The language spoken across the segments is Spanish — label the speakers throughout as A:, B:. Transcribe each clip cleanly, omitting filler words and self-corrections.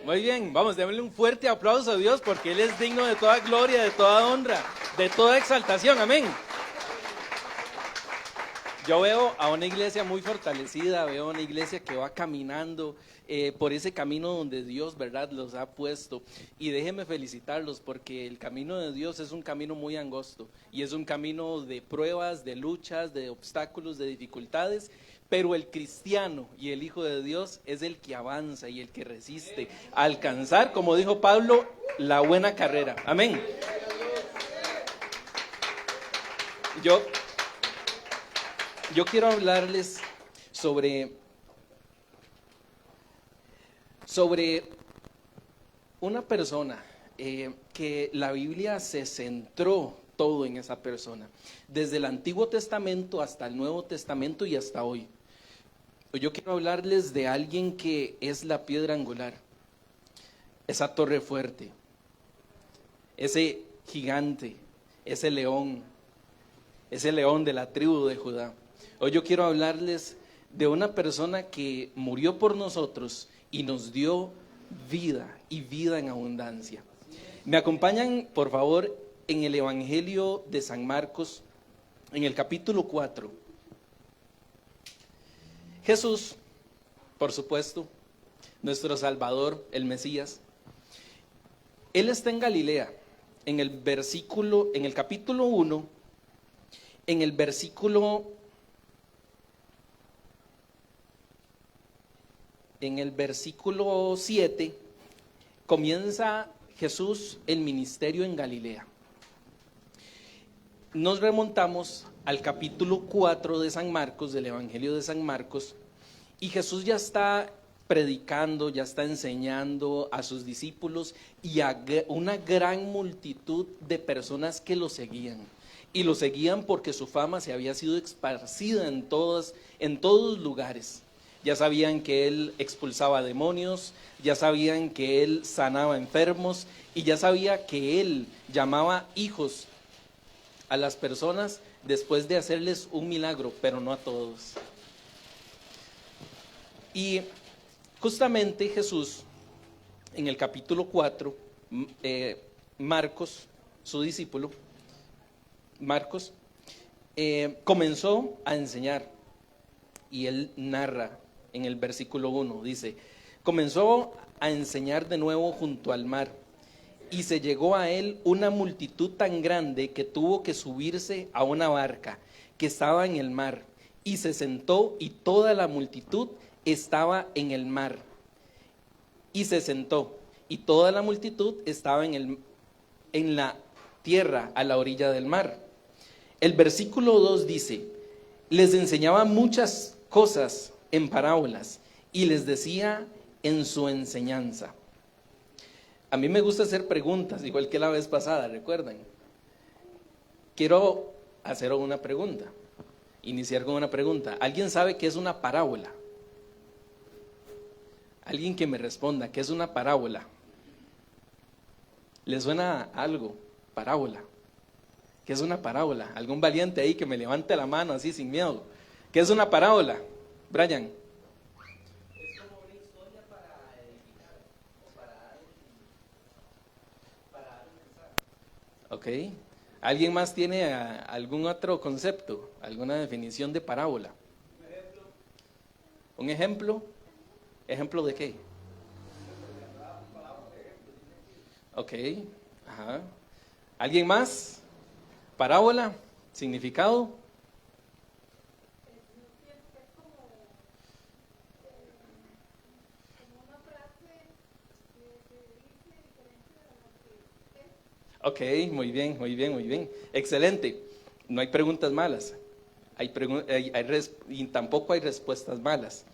A: Muy bien, vamos, démosle un fuerte aplauso a Dios porque Él es digno de toda gloria, de toda honra, de toda exaltación, amén. Yo veo a una iglesia muy fortalecida, veo a una iglesia que va caminando por ese camino donde Dios, ¿verdad?, los ha puesto. Y déjenme felicitarlos porque el camino de Dios es un camino muy angosto y es un camino de pruebas, de luchas, de obstáculos, de dificultades. Pero el cristiano y el Hijo de Dios es el que avanza y el que resiste a alcanzar, como dijo Pablo, la buena carrera. Amén. Yo quiero hablarles sobre una persona que la Biblia se centró todo en esa persona, desde el Antiguo Testamento hasta el Nuevo Testamento y hasta hoy. Yo quiero hablarles de alguien que es la piedra angular, esa torre fuerte, ese gigante, ese león de la tribu de Judá. Hoy yo quiero hablarles de una persona que murió por nosotros y nos dio vida y vida en abundancia. Me acompañan, por favor, en el Evangelio de San Marcos, en el capítulo 4. Jesús, por supuesto, nuestro Salvador, el Mesías, Él está en Galilea, en el capítulo 1, en el versículo 7, comienza Jesús el ministerio en Galilea. Nos remontamos al capítulo 4 de San Marcos, del Evangelio de San Marcos, y Jesús ya está predicando, ya está enseñando a sus discípulos y a una gran multitud de personas que lo seguían. Y lo seguían porque su fama se había sido esparcida en todos lugares. Ya sabían que Él expulsaba demonios, ya sabían que Él sanaba enfermos y ya sabía que Él llamaba hijos a las personas después de hacerles un milagro, pero no a todos. Y justamente Jesús, en el capítulo 4, Marcos, su discípulo, Marcos, comenzó a enseñar, y él narra en el versículo 1, dice: comenzó a enseñar de nuevo junto al mar, y se llegó a él una multitud tan grande que tuvo que subirse a una barca que estaba en el mar, y se sentó, y toda la multitud estaba en el mar. Y se sentó, y toda la multitud estaba en la tierra, a la orilla del mar. El versículo 2 dice: les enseñaba muchas cosas en parábolas y les decía en su enseñanza. A mí me gusta hacer preguntas, igual que la vez pasada, ¿recuerdan? Quiero hacer una pregunta, iniciar con una pregunta. ¿Alguien sabe qué es una parábola? Alguien que me responda, ¿qué es una parábola? ¿Les suena algo? Parábola. ¿Qué es una parábola? ¿Algún valiente ahí que me levante la mano así sin miedo? ¿Qué es una parábola? Brian.
B: Es como una historia para edificar o para dar un mensaje.
A: Ok. ¿Alguien más tiene algún otro concepto? ¿Alguna definición de parábola?
B: Un ejemplo.
A: ¿Un ejemplo? ¿Ejemplo de qué? Ok. Ajá. ¿Alguien más? Parábola, significado. Ok, muy bien, muy bien, muy bien. Excelente. No hay preguntas malas. Y tampoco hay respuestas malas.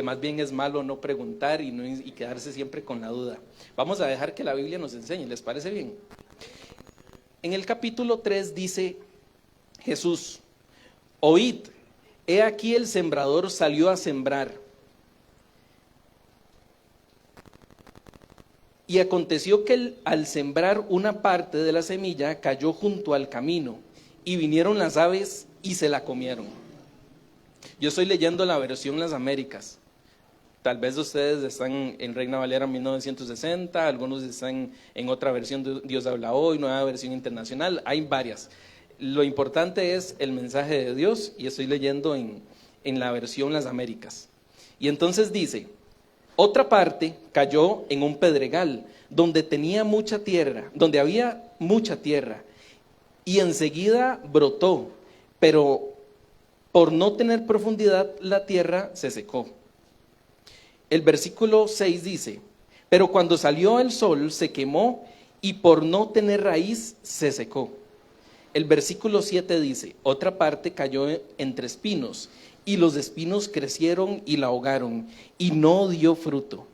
A: Más bien es malo no preguntar y quedarse siempre con la duda. Vamos a dejar que la Biblia nos enseñe, ¿les parece bien? En el capítulo 3 dice Jesús: oíd, he aquí el sembrador salió a sembrar. Y aconteció que al sembrar una parte de la semilla cayó junto al camino, y vinieron las aves y se la comieron. Yo estoy leyendo la versión Las Américas. tal vez ustedes están en Reina Valera 1960, algunos están en otra versión de Dios habla hoy, nueva versión internacional, hay varias. Lo importante es el mensaje de Dios, y estoy leyendo en la versión Las Américas. Y entonces dice: otra parte cayó en un pedregal donde tenía mucha tierra, donde había mucha tierra, y enseguida brotó, pero por no tener profundidad la tierra se secó. El versículo 6 dice: pero cuando salió el sol se quemó y por no tener raíz se secó. El versículo 7 dice: otra parte cayó entre espinos y los espinos crecieron y la ahogaron y no dio fruto.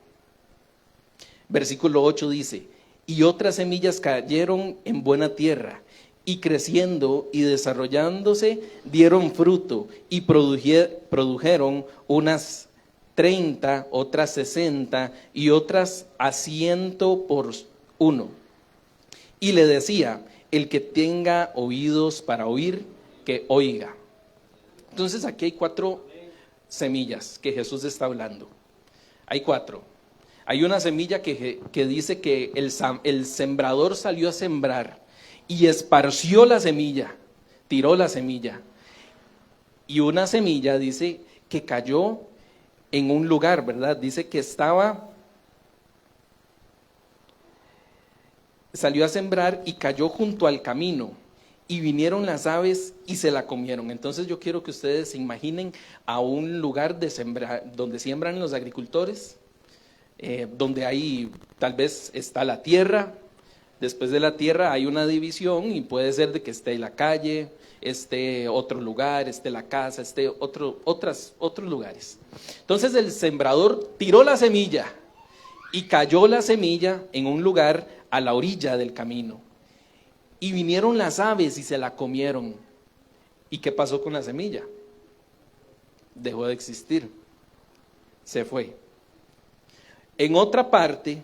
A: Versículo 8 dice: y otras semillas cayeron en buena tierra y creciendo y desarrollándose dieron fruto y produjeron unas 30, otras 60 y otras a 100 por uno. Y le decía: el que tenga oídos para oír, que oiga. Entonces aquí hay 4 semillas que Jesús está hablando. Hay 4. Hay una semilla que dice que el sembrador salió a sembrar y esparció la semilla, tiró la semilla. Y una semilla dice que cayó en un lugar, ¿verdad? Dice que salió a sembrar y cayó junto al camino, y vinieron las aves y se la comieron. Entonces yo quiero que ustedes se imaginen a un lugar de donde siembran los agricultores, donde ahí tal vez está la tierra. Después de la tierra hay una división y puede ser de que esté la calle, esté otro lugar, esté la casa, esté otros lugares. Entonces el sembrador tiró la semilla y cayó la semilla en un lugar a la orilla del camino. Y vinieron las aves y se la comieron. ¿Y qué pasó con la semilla? Dejó de existir. Se fue. En otra parte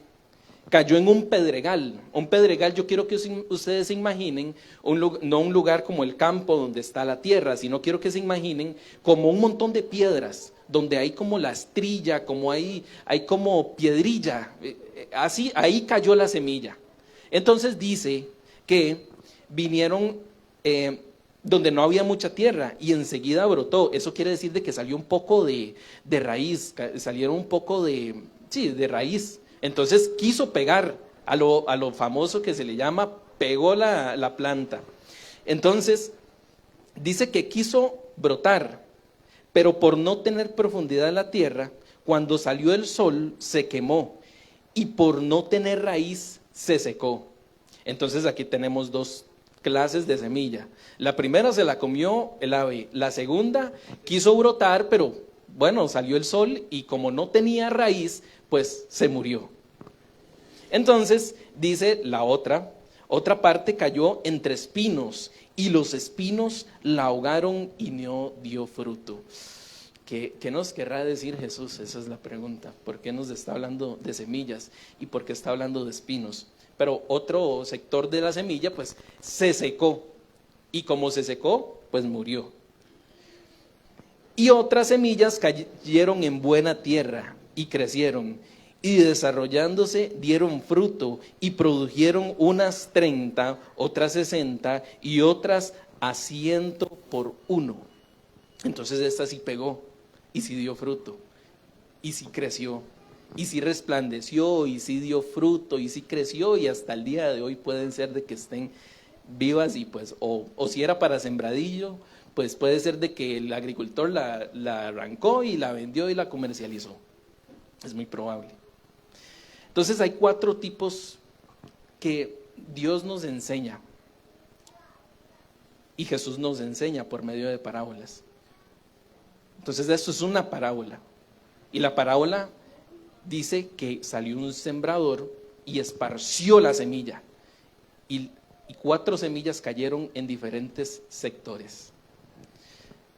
A: cayó en un pedregal. Un pedregal, yo quiero que ustedes se imaginen, no un lugar como el campo donde está la tierra, sino quiero que se imaginen como un montón de piedras, donde hay como la estrilla, como hay como piedrilla. Así, ahí cayó la semilla. Entonces dice que vinieron donde no había mucha tierra y enseguida brotó. Eso quiere decir de que salió un poco de raíz, salieron un poco de raíz. Entonces quiso pegar a lo famoso que se le llama, pegó la planta. Entonces dice que quiso brotar, pero por no tener profundidad en la tierra, cuando salió el sol se quemó y por no tener raíz se secó. Entonces aquí tenemos 2 clases de semilla. La primera se la comió el ave, la segunda quiso brotar, pero bueno, salió el sol y como no tenía raíz, pues se murió. Entonces dice la otra parte cayó entre espinos y los espinos la ahogaron y no dio fruto. ¿Qué nos querrá decir Jesús? Esa es la pregunta. ¿Por qué nos está hablando de semillas y por qué está hablando de espinos? Pero otro sector de la semilla pues se secó, y como se secó pues murió. Y otras semillas cayeron en buena tierra y crecieron y desarrollándose dieron fruto y produjeron unas 30, otras 60 y otras a 100 por uno. Entonces esta sí pegó y sí dio fruto y sí creció y sí resplandeció y sí dio fruto y sí creció, y hasta el día de hoy pueden ser de que estén vivas y pues o si era para sembradillo, pues puede ser de que el agricultor la arrancó y la vendió y la comercializó. Es muy probable. Entonces hay 4 tipos que Dios nos enseña y Jesús nos enseña por medio de parábolas. Entonces esto es una parábola, y la parábola dice que salió un sembrador y esparció la semilla, y 4 semillas cayeron en diferentes sectores.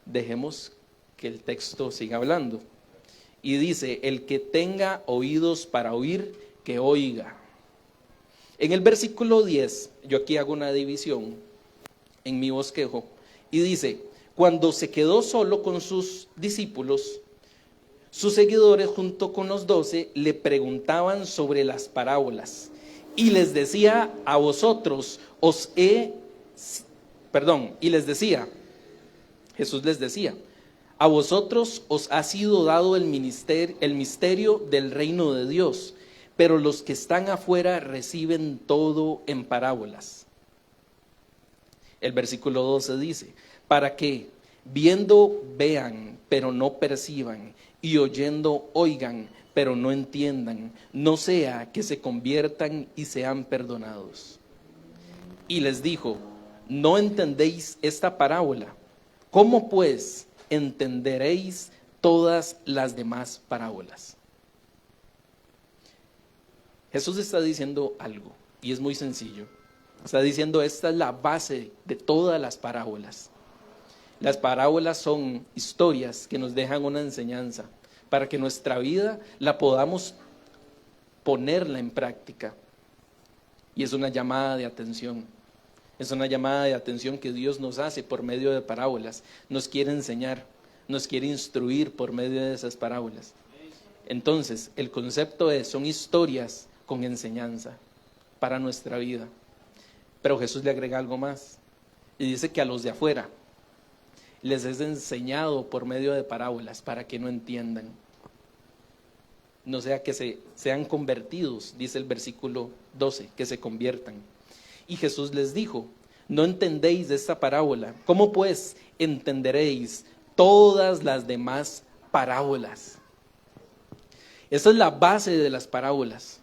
A: Dejemos que el texto siga hablando. Y dice: el que tenga oídos para oír, que oiga. En el versículo 10, yo aquí hago una división en mi bosquejo, y dice: cuando se quedó solo con sus discípulos, Sus seguidores, junto con los 12, le preguntaban sobre las parábolas y les decía, Jesús les decía, a vosotros os ha sido dado el misterio del reino de Dios, pero los que están afuera reciben todo en parábolas. El versículo 12 dice, para que viendo vean, pero no perciban, y oyendo oigan, pero no entiendan, no sea que se conviertan y sean perdonados. Y les dijo, ¿no entendéis esta parábola? ¿Cómo pues entenderéis todas las demás parábolas? Jesús está diciendo algo, y es muy sencillo. Está diciendo, esta es la base de todas las parábolas. Las parábolas son historias que nos dejan una enseñanza para que nuestra vida la podamos ponerla en práctica. Y es una llamada de atención. Es una llamada de atención que Dios nos hace por medio de parábolas. Nos quiere enseñar, nos quiere instruir por medio de esas parábolas. Entonces, el concepto son historias con enseñanza para nuestra vida. Pero Jesús le agrega algo más. Y dice que a los de afuera les es enseñado por medio de parábolas para que no entiendan. No sea que sean convertidos, dice el versículo 12, que se conviertan. Y Jesús les dijo, ¿no entendéis de esta parábola? ¿Cómo pues entenderéis todas las demás parábolas? Esa es la base de las parábolas.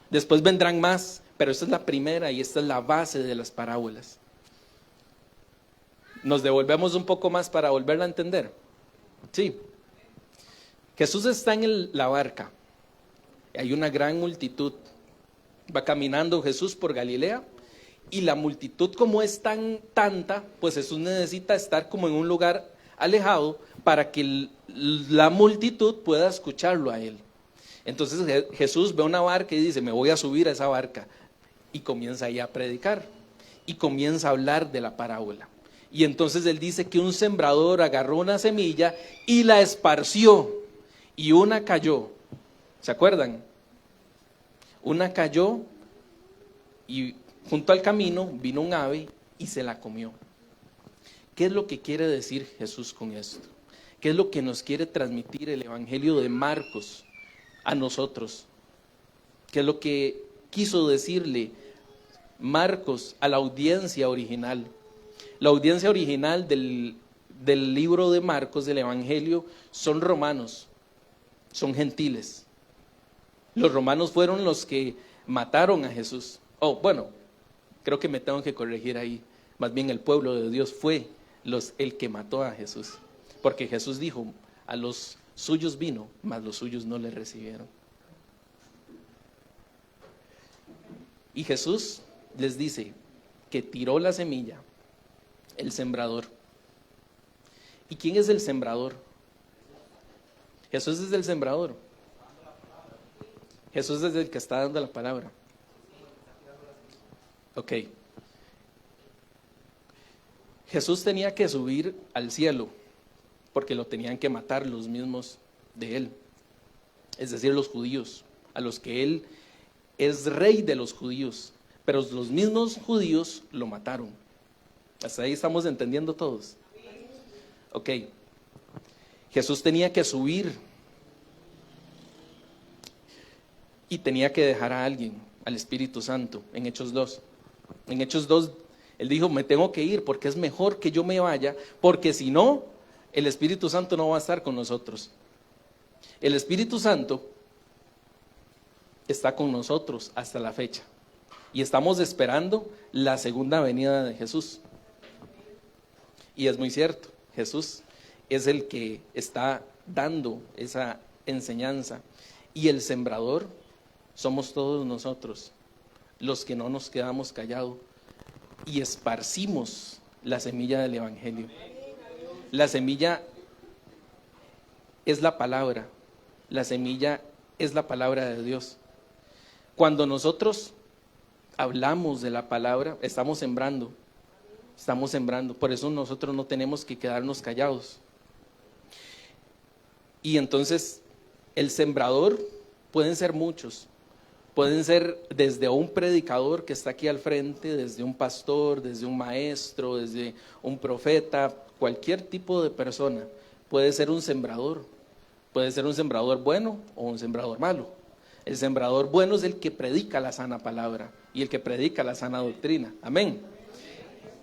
A: Después vendrán más, pero esta es la primera y esta es la base de las parábolas. ¿Nos devolvemos un poco más para volverla a entender? Sí. Jesús está en la barca. Hay una gran multitud. Va caminando Jesús por Galilea y la multitud, como es tanta, pues Jesús necesita estar como en un lugar alejado para que la multitud pueda escucharlo a él. Entonces Jesús ve una barca y dice, me voy a subir a esa barca, y comienza ahí a predicar y comienza a hablar de la parábola. Y entonces él dice que un sembrador agarró una semilla y la esparció, y una cayó. ¿Se acuerdan? Una cayó y junto al camino vino un ave y se la comió. ¿Qué es lo que quiere decir Jesús con esto? ¿Qué es lo que nos quiere transmitir el Evangelio de Marcos a nosotros? ¿Qué es lo que quiso decirle Marcos a la audiencia original? La audiencia original del libro de Marcos, del Evangelio, son romanos, son gentiles. Los romanos fueron los que mataron a Jesús. Bueno, creo que me tengo que corregir ahí. Más bien el pueblo de Dios fue el que mató a Jesús. Porque Jesús dijo, a los suyos vino, mas los suyos no le recibieron. Y Jesús les dice que tiró la semilla, el sembrador. ¿Y quién es el sembrador? Jesús es el sembrador. Jesús es el que está dando la palabra. Ok. Jesús tenía que subir al cielo porque lo tenían que matar los mismos de él, es decir, los judíos, a los que él es rey de los judíos, pero los mismos judíos lo mataron. Hasta ahí estamos entendiendo todos. Ok. Jesús tenía que subir y tenía que dejar a alguien, al Espíritu Santo, en Hechos 2. En Hechos 2, él dijo, me tengo que ir porque es mejor que yo me vaya, porque si no, el Espíritu Santo no va a estar con nosotros. El Espíritu Santo está con nosotros hasta la fecha y estamos esperando la segunda venida de Jesús. Y es muy cierto, Jesús es el que está dando esa enseñanza, y el sembrador somos todos nosotros, los que no nos quedamos callados y esparcimos la semilla del Evangelio. La semilla es la palabra, la semilla es la palabra de Dios. Cuando nosotros hablamos de la palabra, estamos sembrando. Por eso nosotros no tenemos que quedarnos callados. Y entonces el sembrador pueden ser muchos. Pueden ser desde un predicador que está aquí al frente, desde un pastor, desde un maestro, desde un profeta, cualquier tipo de persona. Puede ser un sembrador. Puede ser un sembrador bueno o un sembrador malo. El sembrador bueno es el que predica la sana palabra y el que predica la sana doctrina. Amén.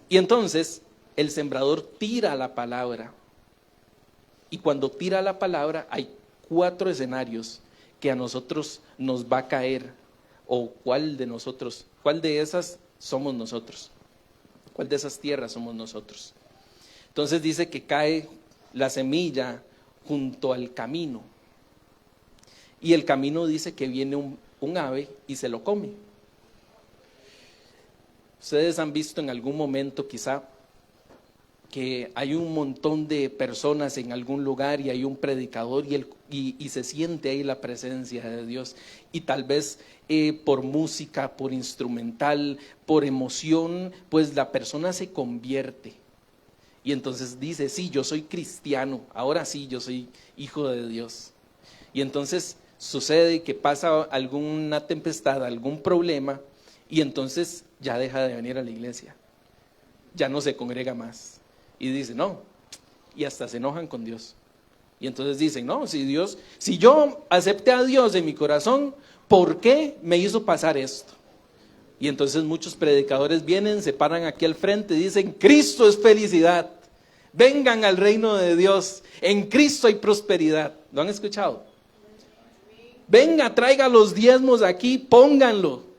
A: Y entonces el sembrador tira la palabra. Y cuando tira la palabra hay 4 escenarios que a nosotros nos va a caer. ¿O cuál de esas somos nosotros? ¿Cuál de esas tierras somos nosotros? Entonces dice que cae la semilla junto al camino. Y el camino dice que viene un ave y se lo come. Ustedes han visto en algún momento quizá que hay un montón de personas en algún lugar y hay un predicador y se siente ahí la presencia de Dios. Y tal vez por música, por instrumental, por emoción, pues la persona se convierte. Y entonces dice, sí, yo soy cristiano, ahora sí, yo soy hijo de Dios. Y entonces sucede que pasa alguna tempestad, algún problema, y entonces ya deja de venir a la iglesia. Ya no se congrega más. Y dice, no, y hasta se enojan con Dios. Y entonces dicen, no, si yo acepté a Dios en mi corazón, ¿por qué me hizo pasar esto? Y entonces muchos predicadores vienen, se paran aquí al frente y dicen, Cristo es felicidad, vengan al reino de Dios, en Cristo hay prosperidad. ¿Lo han escuchado? Venga, traiga los diezmos aquí, pónganlo.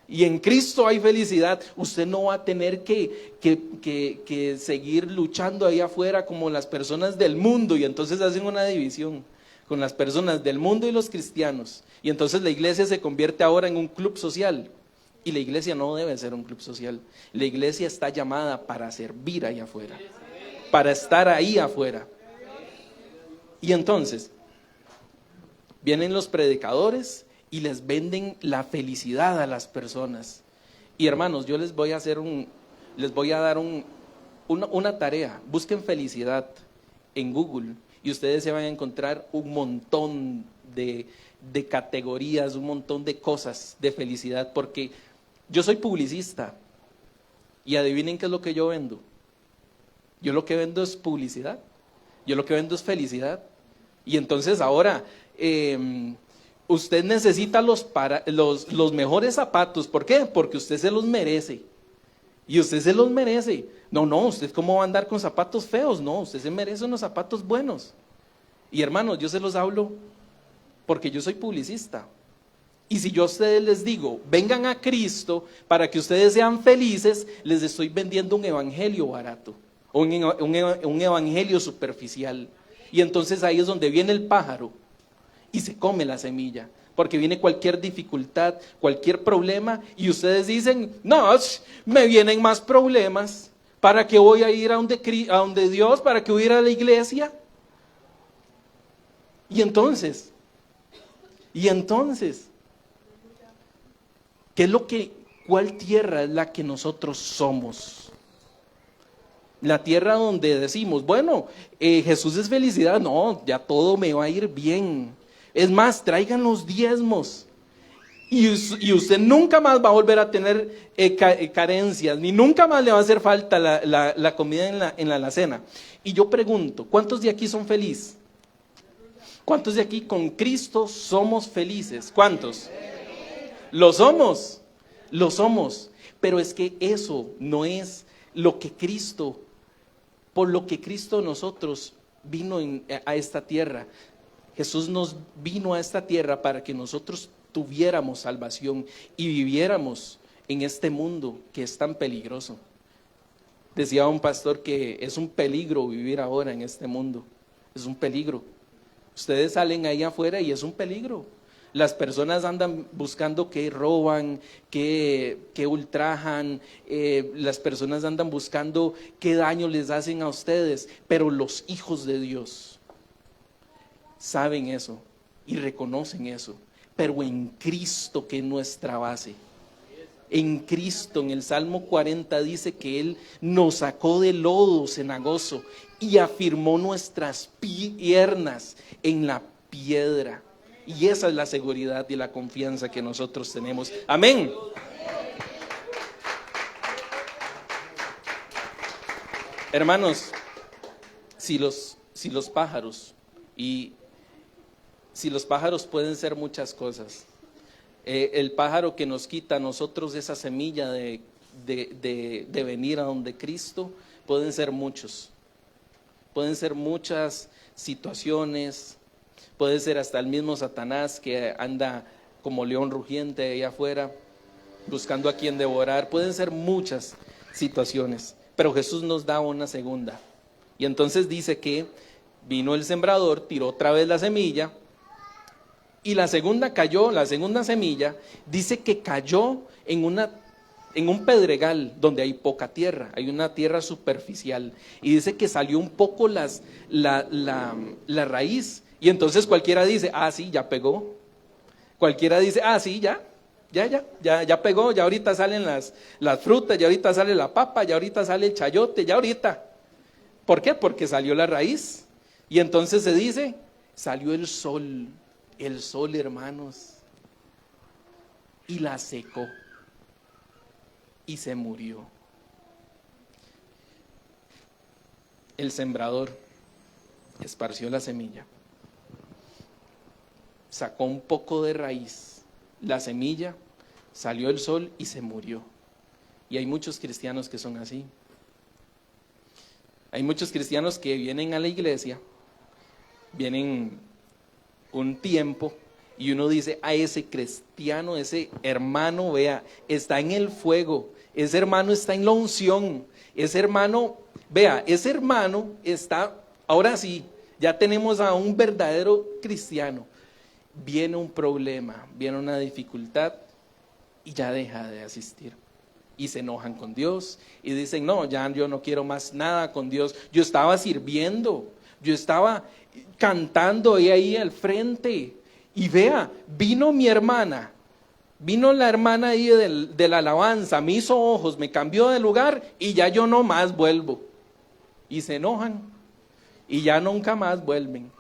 A: Y en Cristo hay felicidad. Usted no va a tener que seguir luchando ahí afuera como las personas del mundo. Y entonces hacen una división con las personas del mundo y los cristianos. Y entonces la iglesia se convierte ahora en un club social. Y la iglesia no debe ser un club social. La iglesia está llamada para servir ahí afuera, para estar ahí afuera. Y entonces vienen los predicadores y les venden la felicidad a las personas. Y hermanos, yo les voy a dar una tarea. Busquen felicidad en Google y ustedes se van a encontrar un montón de categorías, un montón de cosas de felicidad, porque yo soy publicista y adivinen qué es lo que yo vendo. Yo lo que vendo es publicidad, yo lo que vendo es felicidad. Y entonces ahora usted necesita los mejores zapatos. ¿Por qué? Porque usted se los merece. Y usted se los merece. No, usted cómo va a andar con zapatos feos. No, usted se merece unos zapatos buenos. Y hermanos, yo se los hablo porque yo soy publicista. Y si yo a ustedes les digo, vengan a Cristo para que ustedes sean felices, les estoy vendiendo un evangelio barato, un evangelio superficial. Y entonces ahí es donde viene el pájaro y se come la semilla, porque viene cualquier dificultad, cualquier problema, y ustedes dicen, no, me vienen más problemas, ¿para qué voy a ir a donde Dios? ¿Para qué voy a ir a la iglesia? Y entonces, ¿cuál tierra es la que nosotros somos? La tierra donde decimos, bueno, Jesús es felicidad, no, ya todo me va a ir bien. Es más, traigan los diezmos y usted nunca más va a volver a tener carencias, ni nunca más le va a hacer falta la comida en la alacena. Y yo pregunto, ¿cuántos de aquí son felices? ¿Cuántos de aquí con Cristo somos felices? ¿Cuántos? Lo somos, pero es que eso no es lo que Cristo, por lo que Cristo nosotros vino a esta tierra. Jesús nos vino a esta tierra para que nosotros tuviéramos salvación y viviéramos en este mundo que es tan peligroso. Decía un pastor que es un peligro vivir ahora en este mundo, es un peligro. Ustedes salen ahí afuera y es un peligro. Las personas andan buscando que roban, que ultrajan, las personas andan buscando qué daño les hacen a ustedes, pero los hijos de Dios saben eso y reconocen eso, pero en Cristo, que es nuestra base. en Cristo. En el Salmo 40 dice que Él nos sacó del lodo cenagoso y afirmó nuestras piernas en la piedra. Y esa es la seguridad y la confianza que nosotros tenemos. Amén. Hermanos, si los pájaros, y si los pájaros pueden ser muchas cosas, el pájaro que nos quita a nosotros esa semilla de venir a donde Cristo, pueden ser muchos, pueden ser muchas situaciones, puede ser hasta el mismo Satanás que anda como león rugiente allá afuera, buscando a quien devorar. Pueden ser muchas situaciones, pero Jesús nos da una segunda. Y entonces dice que vino el sembrador, tiró otra vez la semilla, y la segunda semilla, dice que cayó en un pedregal donde hay poca tierra, hay una tierra superficial, y dice que salió un poco la raíz, y entonces cualquiera dice, sí, ya pegó. Cualquiera dice, sí, ya pegó, ya ahorita salen las frutas, ya ahorita sale la papa, ya ahorita sale el chayote, ya ahorita. ¿Por qué? Porque salió la raíz. Y entonces se dice, salió el sol, hermanos, y la secó, y se murió. El sembrador esparció la semilla, sacó un poco de raíz, la semilla, salió el sol y se murió. Y hay muchos cristianos que son así. Hay muchos cristianos que vienen a la iglesia, vienen un tiempo, y uno dice, ese cristiano, ese hermano, vea, está en el fuego, ese hermano está en la unción, ese hermano, vea, ese hermano está, ahora sí, ya tenemos a un verdadero cristiano. Viene un problema, viene una dificultad y ya deja de asistir. Y se enojan con Dios y dicen, no, ya yo no quiero más nada con Dios. Yo estaba sirviendo, yo estaba cantando ahí al frente. Y vea, vino mi hermana, vino la hermana ahí de la alabanza, me hizo ojos, me cambió de lugar y ya yo no más vuelvo. Y se enojan y ya nunca más vuelven.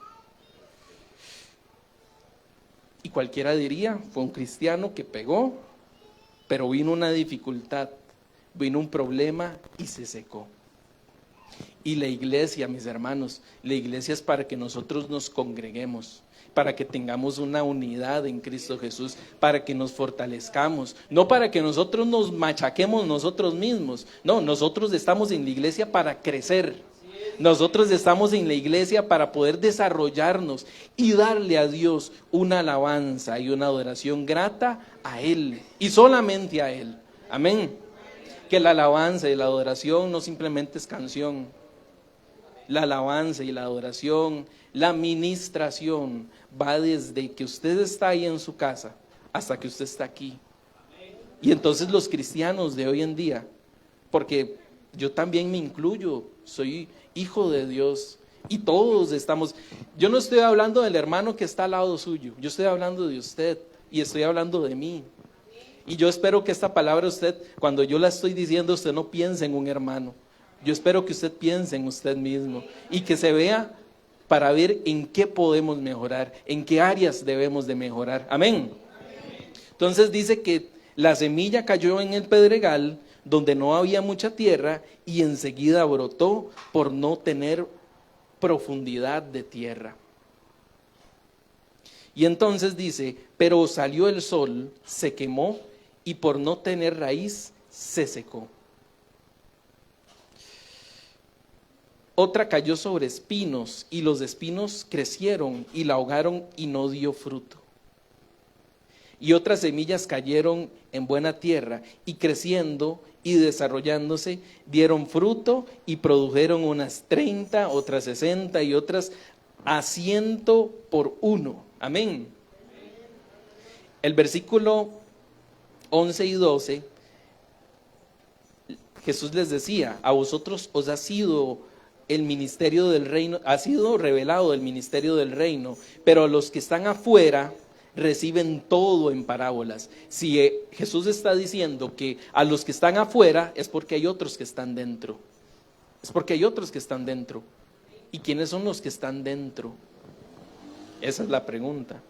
A: Y cualquiera diría, fue un cristiano que pegó, pero vino una dificultad, vino un problema y se secó. Y la iglesia, mis hermanos, la iglesia es para que nosotros nos congreguemos, para que tengamos una unidad en Cristo Jesús, para que nos fortalezcamos, no para que nosotros nos machaquemos nosotros mismos. No, nosotros estamos en la iglesia para crecer. Nosotros estamos en la iglesia para poder desarrollarnos y darle a Dios una alabanza y una adoración grata a Él y solamente a Él. Amén. Que la alabanza y la adoración no simplemente es canción. La alabanza y la adoración, la ministración va desde que usted está ahí en su casa hasta que usted está aquí. Y entonces los cristianos de hoy en día, porque yo también me incluyo, soy hijo de Dios y todos estamos, yo no estoy hablando del hermano que está al lado suyo, yo estoy hablando de usted y estoy hablando de mí. Y yo espero que esta palabra usted, cuando yo la estoy diciendo, usted no piense en un hermano. Yo espero que usted piense en usted mismo y que se vea para ver en qué podemos mejorar, en qué áreas debemos de mejorar. Amén. Entonces dice que la semilla cayó en el pedregal donde no había mucha tierra y enseguida brotó por no tener profundidad de tierra. Y entonces dice, pero salió el sol, se quemó y por no tener raíz se secó. Otra cayó sobre espinos y los espinos crecieron y la ahogaron y no dio fruto. Y otras semillas cayeron en buena tierra y creciendo y desarrollándose dieron fruto y produjeron unas 30, otras 60 y otras a 100 por uno. Amén. El versículo 11 y 12, Jesús les decía, a vosotros os ha sido el ministerio del reino, ha sido revelado el ministerio del reino, pero a los que están afuera reciben todo en parábolas. Si Jesús está diciendo que a los que están afuera, es porque hay otros que están dentro. Es porque hay otros que están dentro. ¿Y quiénes son los que están dentro? Esa es la pregunta.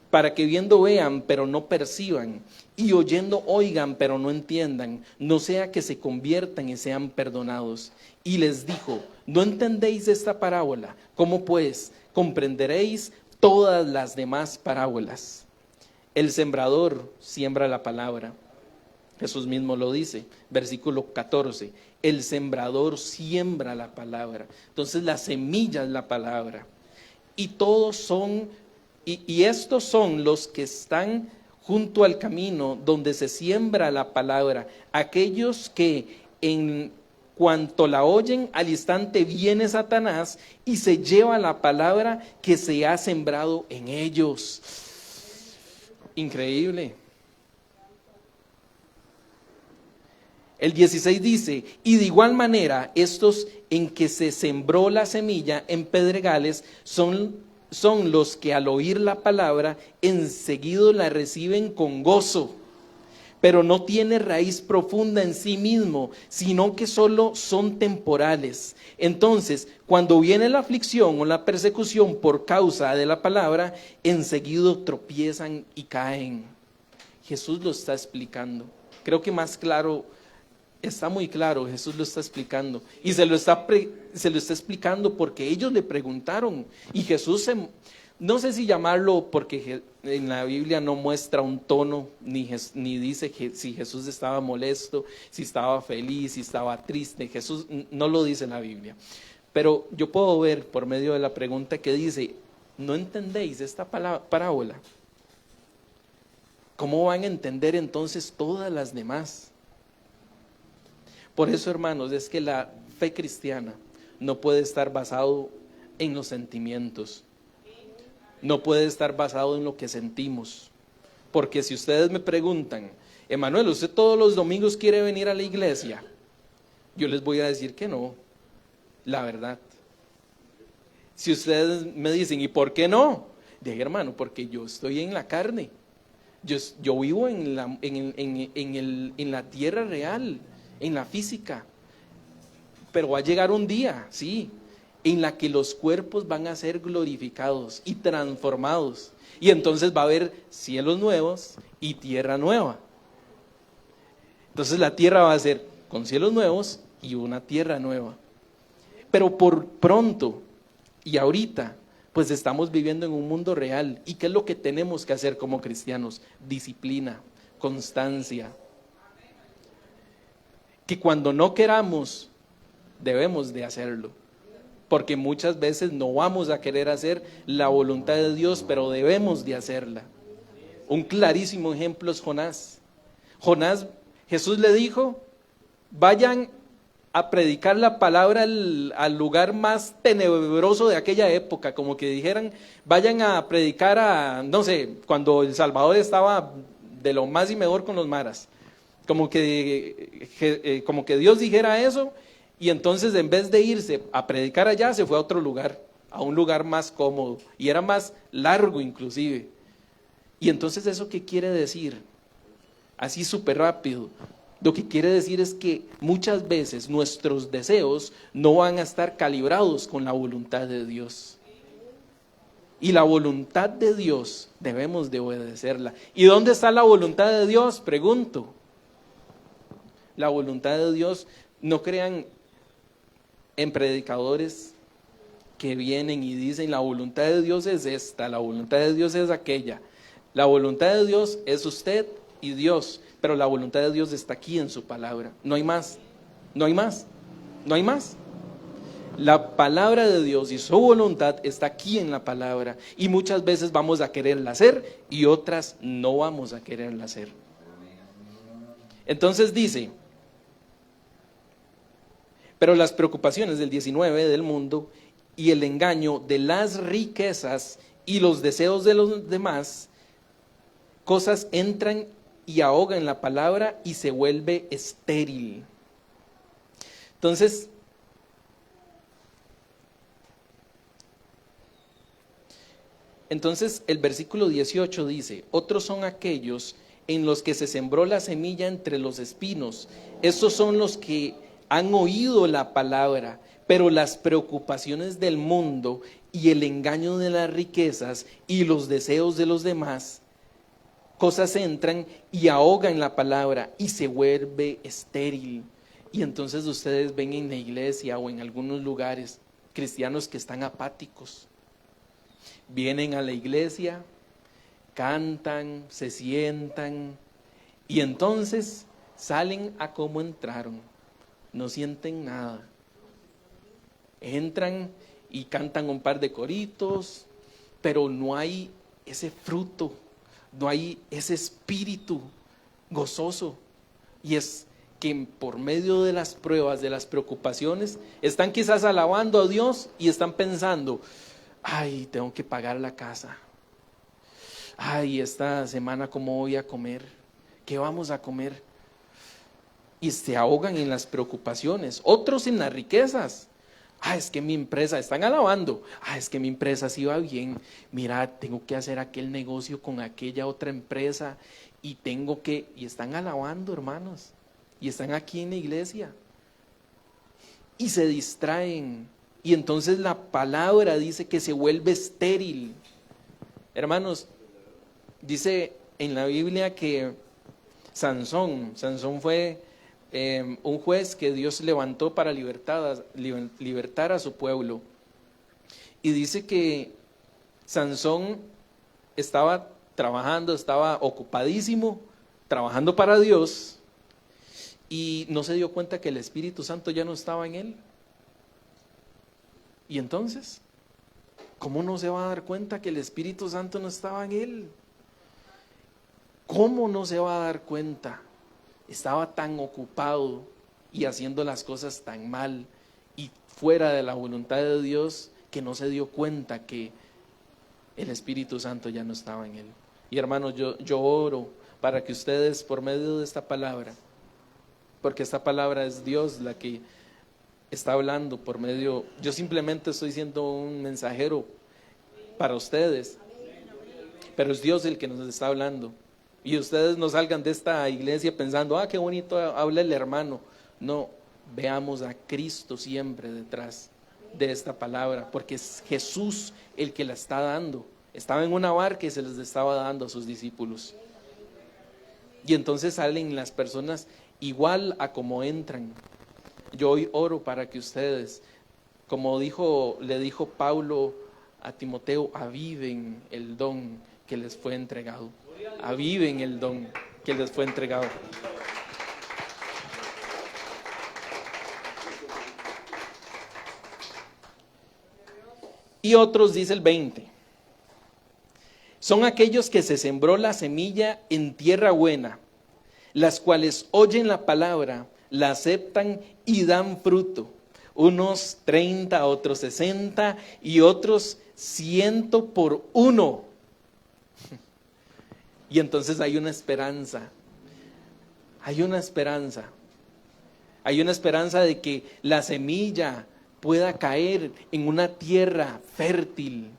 A: Para que viendo vean, pero no perciban, y oyendo oigan, pero no entiendan, no sea que se conviertan y sean perdonados. Y les dijo: ¿no entendéis esta parábola? ¿Cómo pues comprenderéis todas las demás parábolas? El sembrador siembra la palabra. Jesús mismo lo dice, versículo 14. El sembrador siembra la palabra. Entonces la semilla es la palabra. Y todos son, y estos son los que están junto al camino donde se siembra la palabra. Aquellos que en cuanto la oyen, al instante viene Satanás y se lleva la palabra que se ha sembrado en ellos. Increíble. El 16 dice: y de igual manera, estos en que se sembró la semilla en pedregales son los que al oír la palabra enseguida la reciben con gozo, pero no tiene raíz profunda en sí mismo, sino que solo son temporales. Entonces, cuando viene la aflicción o la persecución por causa de la palabra, enseguida tropiezan y caen. Jesús lo está explicando. Creo que más claro, está muy claro, Jesús lo está explicando. Y se lo está explicando porque ellos le preguntaron. Y Jesús, no sé si llamarlo, porque en la Biblia no muestra un tono, ni dice que si Jesús estaba molesto, si estaba feliz, si estaba triste. Jesús no lo dice en la Biblia. Pero yo puedo ver por medio de la pregunta que dice: ¿no entendéis esta parábola? ¿Cómo van a entender entonces todas las demás? Por eso, hermanos, es que la fe cristiana no puede estar basado en los sentimientos. No puede estar basado en lo que sentimos. Porque si ustedes me preguntan: Emanuel, ¿usted todos los domingos quiere venir a la iglesia? Yo les voy a decir que no, la verdad. Si ustedes me dicen: ¿y por qué no? Dije: hermano, porque yo estoy en la carne. Yo vivo en la tierra real, en la física. Pero va a llegar un día, sí, en la que los cuerpos van a ser glorificados y transformados. Y entonces va a haber cielos nuevos y tierra nueva. Entonces la tierra va a ser con cielos nuevos y una tierra nueva. Pero por pronto y ahorita, pues estamos viviendo en un mundo real. ¿Y qué es lo que tenemos que hacer como cristianos? Disciplina, constancia. Que cuando no queramos, debemos de hacerlo. Porque muchas veces no vamos a querer hacer la voluntad de Dios, pero debemos de hacerla. Un clarísimo ejemplo es Jonás. Jonás, Jesús le dijo: vayan a predicar la palabra al lugar más tenebroso de aquella época, como que dijeran, vayan a predicar a, no sé, cuando El Salvador estaba de lo más y mejor con los maras, como que Dios dijera eso, y entonces en vez de irse a predicar allá, se fue a otro lugar, a un lugar más cómodo, y era más largo inclusive. Y entonces, ¿eso qué quiere decir? Así súper rápido. Lo que quiere decir es que muchas veces nuestros deseos no van a estar calibrados con la voluntad de Dios. Y la voluntad de Dios debemos de obedecerla. ¿Y dónde está la voluntad de Dios? Pregunto. La voluntad de Dios, no crean en predicadores que vienen y dicen: la voluntad de Dios es esta, la voluntad de Dios es aquella. La voluntad de Dios es usted y Dios. Pero la voluntad de Dios está aquí en su palabra. No hay más, no hay más, no hay más. La palabra de Dios y su voluntad está aquí en la palabra. Y muchas veces vamos a quererla hacer y otras no vamos a quererla hacer. Entonces dice: pero las preocupaciones del 19 del mundo y el engaño de las riquezas y los deseos de los demás cosas entran y ahogan la palabra y se vuelve estéril. Entonces, Entonces el versículo 18 dice, otros son aquellos en los que se sembró la semilla entre los espinos. Estos son los que han oído la palabra, pero las preocupaciones del mundo y el engaño de las riquezas y los deseos de los demás cosas entran y ahogan la palabra y se vuelve estéril. Y entonces ustedes ven en la iglesia o en algunos lugares cristianos que están apáticos. Vienen a la iglesia, cantan, se sientan y entonces salen a como entraron. No sienten nada. Entran y cantan un par de coritos, pero no hay ese fruto, no hay ese espíritu gozoso. Y es que por medio de las pruebas, de las preocupaciones, están quizás alabando a Dios y están pensando, ay, tengo que pagar la casa. Ay, esta semana ¿cómo voy a comer? ¿Qué vamos a comer? Y se ahogan en las preocupaciones. Otros en las riquezas. Es que mi empresa, están alabando. Es que mi empresa sí va bien. Mira, tengo que hacer aquel negocio con aquella otra empresa y están alabando, hermanos. Y están aquí en la iglesia. Y se distraen. Y entonces la palabra dice que se vuelve estéril. Hermanos, dice en la Biblia que Sansón fue un juez que Dios levantó para libertar a su pueblo. Y dice que Sansón estaba trabajando, estaba ocupadísimo, trabajando para Dios, y no se dio cuenta que el Espíritu Santo ya no estaba en él. Y entonces, ¿cómo no se va a dar cuenta que el Espíritu Santo no estaba en él? ¿Cómo no se va a dar cuenta? Estaba tan ocupado y haciendo las cosas tan mal y fuera de la voluntad de Dios que no se dio cuenta que el Espíritu Santo ya no estaba en él. Y hermanos, yo oro para que ustedes, por medio de esta palabra, porque esta palabra es Dios la que está hablando por medio, yo simplemente estoy siendo un mensajero para ustedes, pero es Dios el que nos está hablando. Y ustedes no salgan de esta iglesia pensando, qué bonito habla el hermano. No, veamos a Cristo siempre detrás de esta palabra, porque es Jesús el que la está dando. Estaba en una barca y se les estaba dando a sus discípulos. Y entonces salen las personas igual a como entran. Yo hoy oro para que ustedes, como le dijo Pablo a Timoteo, aviven el don que les fue entregado. Aviven el don que les fue entregado. Y otros, dice el 20, son aquellos que se sembró la semilla en tierra buena, las cuales oyen la palabra, la aceptan y dan fruto. Unos 30, otros 60 y otros 100 por uno. Y entonces hay una esperanza. Hay una esperanza. Hay una esperanza de que la semilla pueda caer en una tierra fértil.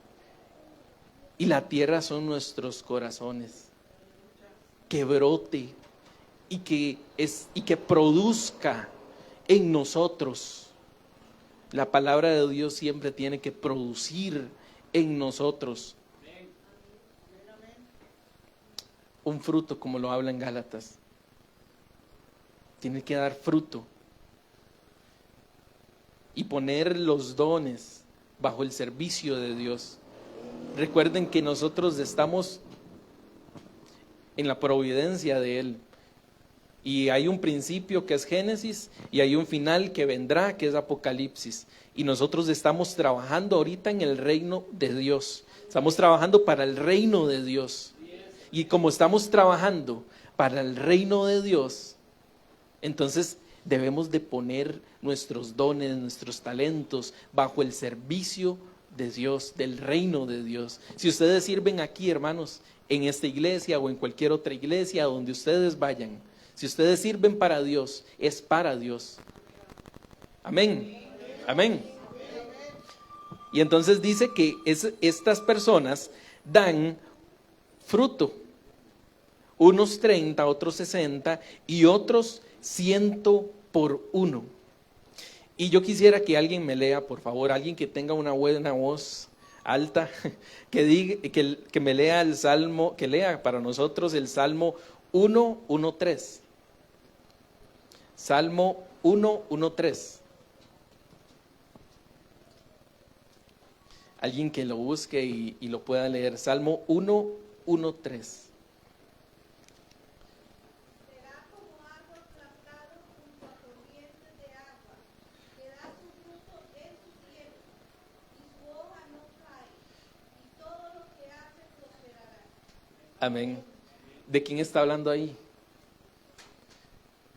A: Y la tierra son nuestros corazones. Que brote y que produzca en nosotros. La palabra de Dios siempre tiene que producir en nosotros un fruto, como lo habla en Gálatas. Tiene que dar fruto y poner los dones bajo el servicio de Dios. Recuerden que nosotros estamos en la providencia de Él. Y hay un principio que es Génesis y hay un final que vendrá, que es Apocalipsis. Y nosotros estamos trabajando ahorita en el reino de Dios. Estamos trabajando para el reino de Dios. Y como estamos trabajando para el reino de Dios, entonces debemos de poner nuestros dones, nuestros talentos bajo el servicio de Dios, del reino de Dios. Si ustedes sirven aquí, hermanos, en esta iglesia o en cualquier otra iglesia donde ustedes vayan, si ustedes sirven para Dios, es para Dios. Amén. Amén. Y entonces dice que estas personas dan fruto. Unos 30, otros 60 y otros 100 por uno. Y yo quisiera que alguien me lea, por favor, alguien que tenga una buena voz alta, que diga, que me lea el Salmo, que lea para nosotros el Salmo 1:1-3. Salmo 1:1-3. Alguien que lo busque y lo pueda leer. Salmo 1:1-3. Amén. ¿De quién está hablando ahí?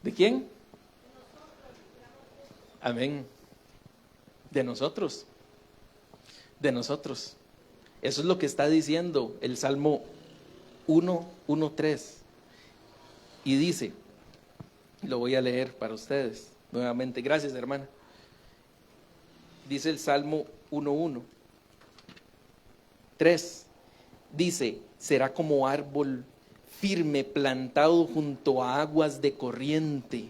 A: ¿De quién? Amén. De nosotros. De nosotros. Eso es lo que está diciendo el Salmo 1:1-3. Y dice, lo voy a leer para ustedes nuevamente. Gracias, hermana. Dice el Salmo 1:1-3. Dice, será como árbol firme plantado junto a aguas de corriente,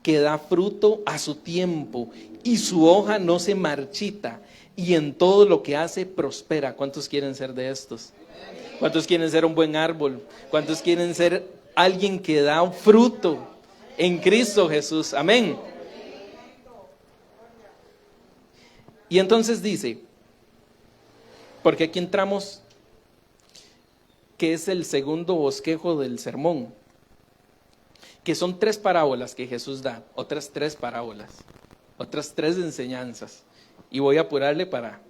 A: que da fruto a su tiempo y su hoja no se marchita, y en todo lo que hace prospera. ¿Cuántos quieren ser de estos? ¿Cuántos quieren ser un buen árbol? ¿Cuántos quieren ser alguien que da fruto en Cristo Jesús? Amén. Y entonces dice, porque aquí entramos, que es el segundo bosquejo del sermón, que son 3 parábolas que Jesús da, otras 3 parábolas, otras 3 enseñanzas, y voy a apurarle para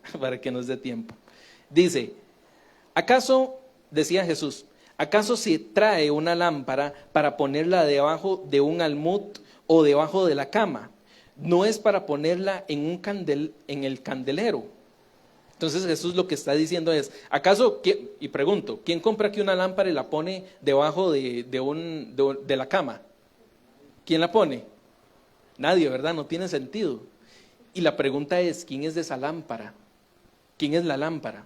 A: que nos dé tiempo. Dice, ¿acaso, decía Jesús, acaso se trae una lámpara para ponerla debajo de un almud o debajo de la cama? No es para ponerla en el candelero. Entonces Jesús lo que está diciendo es, ¿acaso, y pregunto, quién compra aquí una lámpara y la pone debajo de la cama? ¿Quién la pone? Nadie, ¿verdad? No tiene sentido. Y la pregunta es, ¿quién es de esa lámpara? ¿Quién es la lámpara?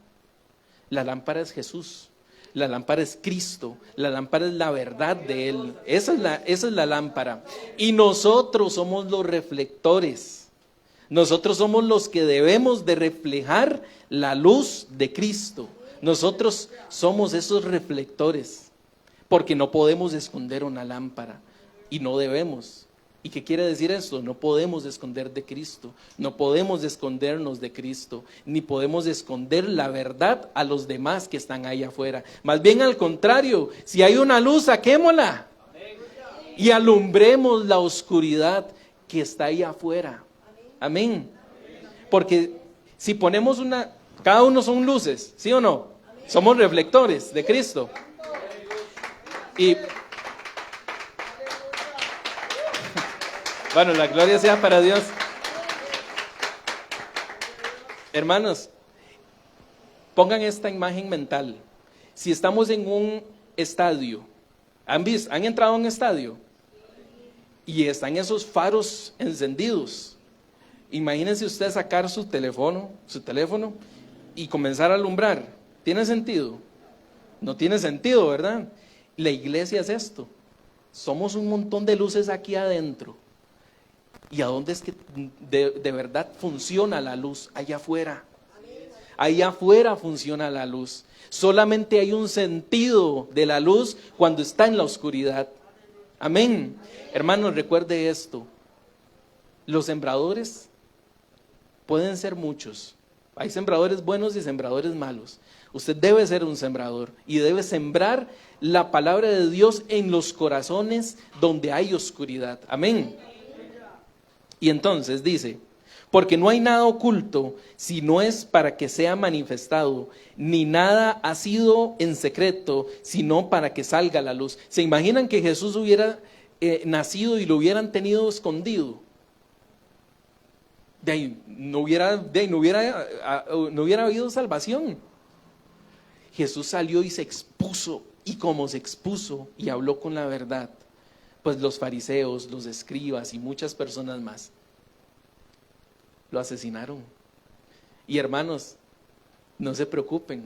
A: La lámpara es Jesús, la lámpara es Cristo, la lámpara es la verdad de Él. Esa es la lámpara. Y nosotros somos los reflectores. Nosotros somos los que debemos de reflejar la luz de Cristo. Nosotros somos esos reflectores, porque no podemos esconder una lámpara y no debemos. ¿Y qué quiere decir esto? No podemos esconder de Cristo, no podemos escondernos de Cristo, ni podemos esconder la verdad a los demás que están ahí afuera. Más bien al contrario, si hay una luz, saquémosla y alumbremos la oscuridad que está ahí afuera. Amén. Porque si ponemos cada uno son luces, ¿sí o no? Somos reflectores de Cristo. Y bueno, la gloria sea para Dios. Hermanos, pongan esta imagen mental. Si estamos en un estadio, ¿han entrado a un estadio? Y están esos faros encendidos. Imagínense usted sacar su teléfono y comenzar a alumbrar. ¿Tiene sentido? No tiene sentido, ¿verdad? La iglesia es esto. Somos un montón de luces aquí adentro. ¿Y a dónde es que de verdad funciona la luz? Allá afuera. Allá afuera funciona la luz. Solamente hay un sentido de la luz cuando está en la oscuridad. Amén. Hermanos, recuerde esto. Los sembradores pueden ser muchos. Hay sembradores buenos y sembradores malos. Usted debe ser un sembrador y debe sembrar la palabra de Dios en los corazones donde hay oscuridad. Amén. Y entonces dice, porque no hay nada oculto si no es para que sea manifestado, ni nada ha sido en secreto, sino para que salga a la luz. ¿Se imaginan que Jesús hubiera nacido y lo hubieran tenido escondido? De ahí no hubiera habido salvación. Jesús salió y se expuso, y como se expuso y habló con la verdad, pues los fariseos, los escribas y muchas personas más lo asesinaron. Y hermanos, no se preocupen,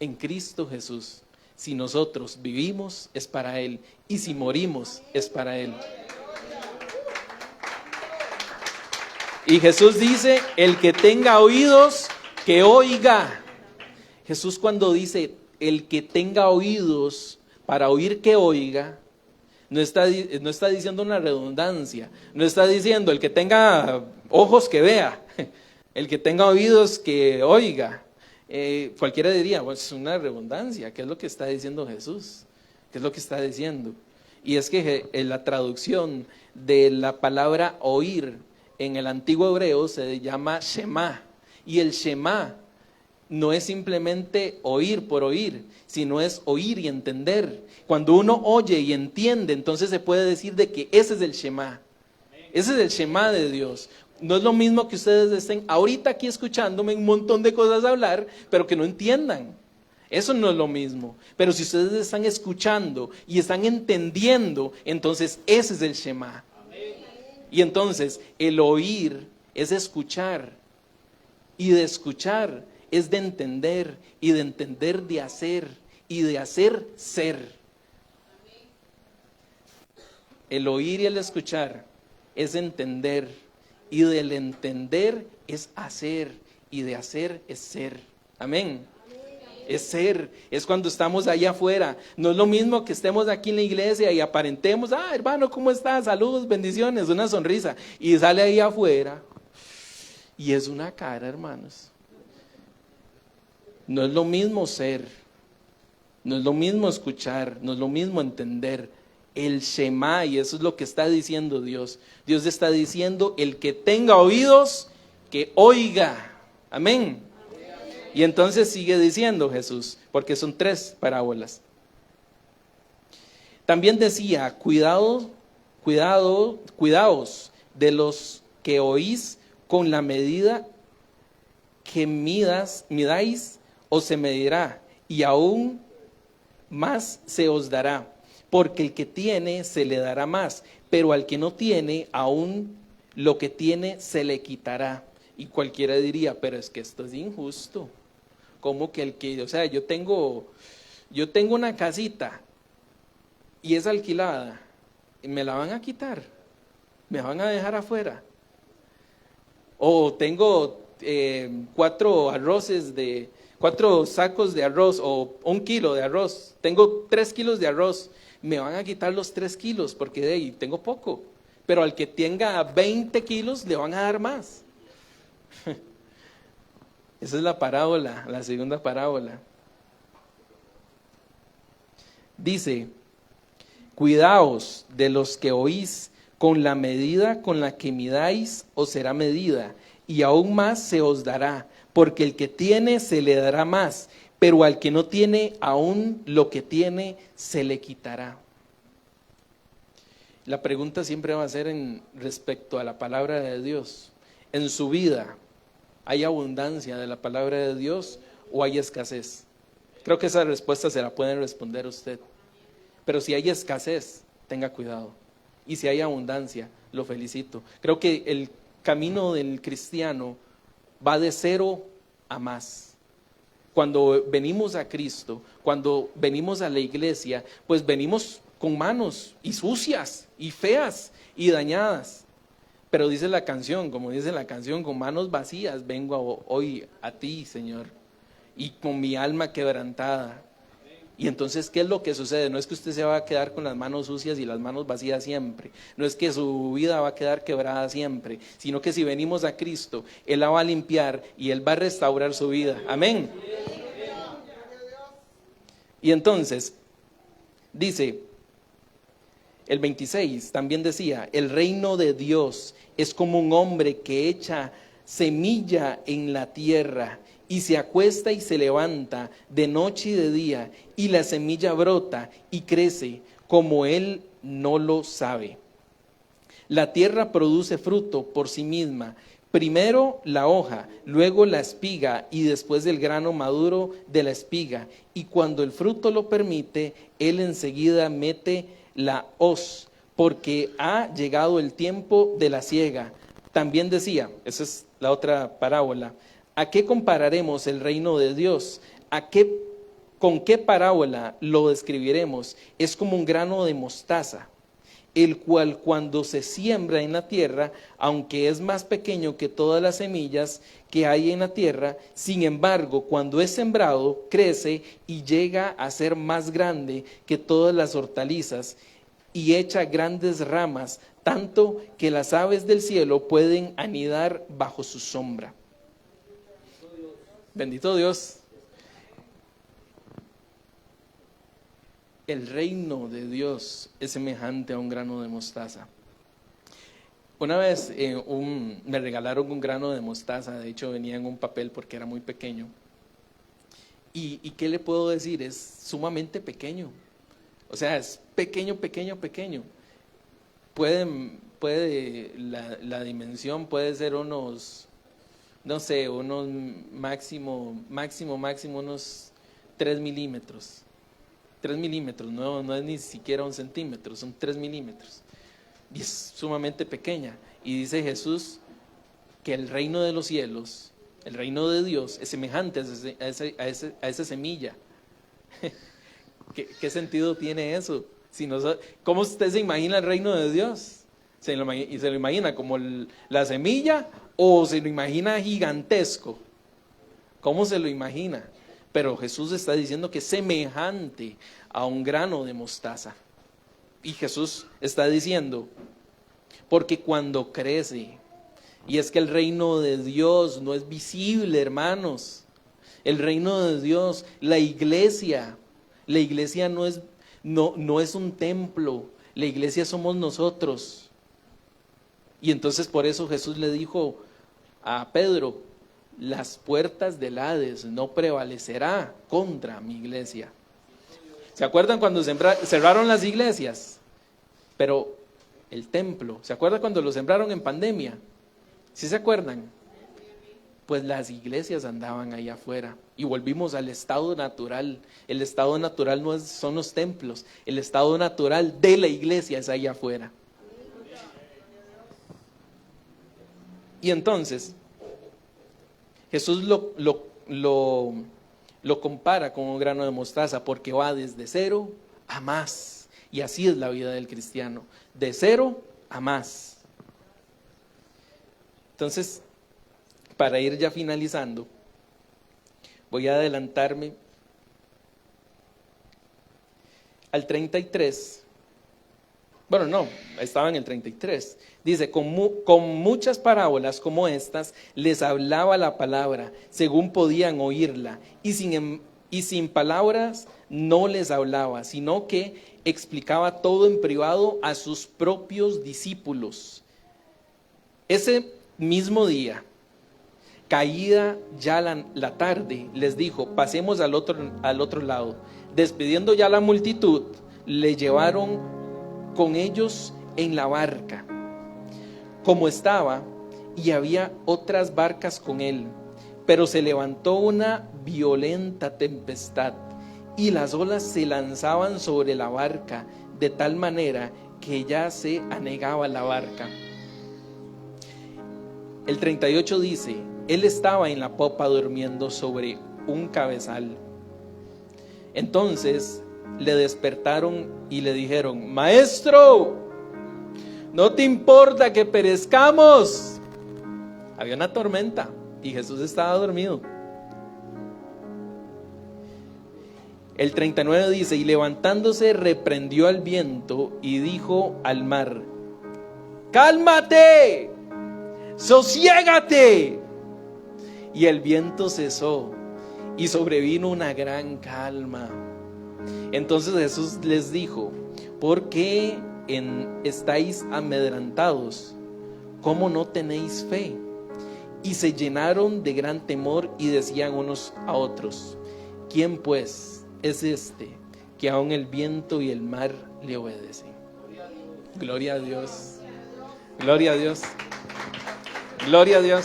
A: en Cristo Jesús. Si nosotros vivimos, es para Él, y si morimos, es para Él. Y Jesús dice, el que tenga oídos, que oiga. Jesús cuando dice, el que tenga oídos para oír, que oiga, no está diciendo una redundancia, no está diciendo el que tenga ojos, que vea, el que tenga oídos, que oiga. Cualquiera diría, pues es una redundancia. ¿Qué es lo que está diciendo Jesús? ¿Qué es lo que está diciendo? Y es que la traducción de la palabra oír en el antiguo hebreo se llama Shema, y el Shema no es simplemente oír por oír, sino es oír y entender. Cuando uno oye y entiende, entonces se puede decir de que ese es el Shema. Ese es el Shema de Dios. No es lo mismo que ustedes estén ahorita aquí escuchándome un montón de cosas hablar, pero que no entiendan. Eso no es lo mismo. Pero si ustedes están escuchando y están entendiendo, entonces ese es el Shema. Y entonces el oír es escuchar, y de escuchar es de entender, y de entender de hacer, y de hacer ser. El oír y el escuchar es entender, y del entender es hacer, y de hacer es ser. Amén. Es ser, es cuando estamos allá afuera. No es lo mismo que estemos aquí en la iglesia y aparentemos, hermano, ¿cómo estás? Saludos, bendiciones, una sonrisa. Y sale ahí afuera y es una cara, hermanos. No es lo mismo ser, no es lo mismo escuchar, no es lo mismo entender. El Shema, y eso es lo que está diciendo Dios. Dios está diciendo, el que tenga oídos, que oiga. Amén. Y entonces sigue diciendo Jesús, porque son 3 parábolas. También decía, cuidaos de los que oís, con la medida que midáis, os se medirá, y aún más se os dará. Porque el que tiene, se le dará más, pero al que no tiene, aún lo que tiene, se le quitará. Y cualquiera diría, pero es que esto es injusto. Como que yo tengo una casita y es alquilada, y me la van a quitar, me van a dejar afuera. O tengo 4 sacos de arroz, o 1 kilo de arroz, tengo 3 kilos de arroz, me van a quitar los 3 kilos porque de ahí tengo poco, pero al que tenga 20 kilos le van a dar más. Esa es la parábola, la segunda parábola. Dice, cuidaos de los que oís, con la medida con la que midáis os será medida, y aún más se os dará, porque el que tiene se le dará más, pero al que no tiene, aún lo que tiene se le quitará. La pregunta siempre va a ser respecto a la palabra de Dios. En su vida, ¿hay abundancia de la palabra de Dios o hay escasez? Creo que esa respuesta se la puede responder usted. Pero si hay escasez, tenga cuidado. Y si hay abundancia, lo felicito. Creo que el camino del cristiano va de 0 a más. Cuando venimos a Cristo, cuando venimos a la iglesia, pues venimos con manos y sucias y feas y dañadas. Pero dice la canción, como dice la canción, con manos vacías vengo hoy a ti, Señor, y con mi alma quebrantada. Y entonces, ¿qué es lo que sucede? No es que usted se va a quedar con las manos sucias y las manos vacías siempre. No es que su vida va a quedar quebrada siempre, sino que si venimos a Cristo, Él la va a limpiar y Él va a restaurar su vida. Amén. Y entonces, dice, el 26 también decía, el reino de Dios es como un hombre que echa semilla en la tierra y se acuesta y se levanta de noche y de día, y la semilla brota y crece como él no lo sabe. La tierra produce fruto por sí misma, primero la hoja, luego la espiga y después el grano maduro de la espiga, y cuando el fruto lo permite, él enseguida mete la hoz, porque ha llegado el tiempo de la siega. También decía, esa es la otra parábola, ¿a qué compararemos el reino de Dios? ¿A qué ¿Con qué parábola lo describiremos? Es como un grano de mostaza, el cual cuando se siembra en la tierra, aunque es más pequeño que todas las semillas que hay en la tierra, sin embargo, cuando es sembrado, crece y llega a ser más grande que todas las hortalizas y echa grandes ramas, tanto que las aves del cielo pueden anidar bajo su sombra. Bendito Dios. El reino de Dios es semejante a un grano de mostaza. Una vez me regalaron un grano de mostaza, de hecho venía en un papel porque era muy pequeño. ¿Y qué le puedo decir? Es sumamente pequeño. O sea, es pequeño. La dimensión puede ser unos, no sé, unos máximo, unos 3 milímetros. 3 milímetros, no es ni siquiera 1 centímetro, son 3 milímetros. Y es sumamente pequeña. Y dice Jesús que el reino de los cielos, el reino de Dios, es semejante a esa semilla. ¿Qué sentido tiene eso? ¿Cómo usted se imagina el reino de Dios? ¿Se lo imagina como la semilla o se lo imagina gigantesco? ¿Cómo se lo imagina? Pero Jesús está diciendo que es semejante a un grano de mostaza. Y Jesús está diciendo, porque cuando crece, y es que el reino de Dios no es visible, hermanos. El reino de Dios, la iglesia no es un templo, la iglesia somos nosotros. Y entonces por eso Jesús le dijo a Pedro, las puertas del Hades no prevalecerá contra mi iglesia. ¿Se acuerdan cuando cerraron las iglesias? Pero el templo, ¿se acuerdan cuando lo sembraron en pandemia? ¿Sí se acuerdan? Pues las iglesias andaban ahí afuera y volvimos al estado natural. El estado natural no son los templos, el estado natural de la iglesia es ahí afuera. Y entonces Jesús lo compara con un grano de mostaza porque va desde 0 a más. Y así es la vida del cristiano, de 0 a más. Entonces, para ir ya finalizando, voy a adelantarme al 33. Bueno, no, estaba en el 33. Dice, con muchas parábolas como estas, les hablaba la palabra, según podían oírla, y sin palabras no les hablaba, sino que explicaba todo en privado a sus propios discípulos. Ese mismo día, caída ya la tarde, les dijo, pasemos al otro lado. Despidiendo ya la multitud, le llevaron con ellos en la barca, como estaba, y había otras barcas con él. Pero se levantó una violenta tempestad, y las olas se lanzaban sobre la barca, de tal manera que ya se anegaba la barca. El 38 dice, él estaba en la popa durmiendo sobre un cabezal. Entonces le despertaron y le dijeron, Maestro, ¿no te importa que perezcamos? Había una tormenta y Jesús estaba dormido. El 39 dice, y levantándose reprendió al viento y dijo al mar, cálmate, sosiégate. Y el viento cesó y sobrevino una gran calma. Entonces Jesús les dijo, ¿por qué estáis amedrentados? ¿Cómo no tenéis fe? Y se llenaron de gran temor y decían unos a otros, ¿quién pues es este que aun el viento y el mar le obedecen? Gloria a Dios. Gloria a Dios. Gloria a Dios.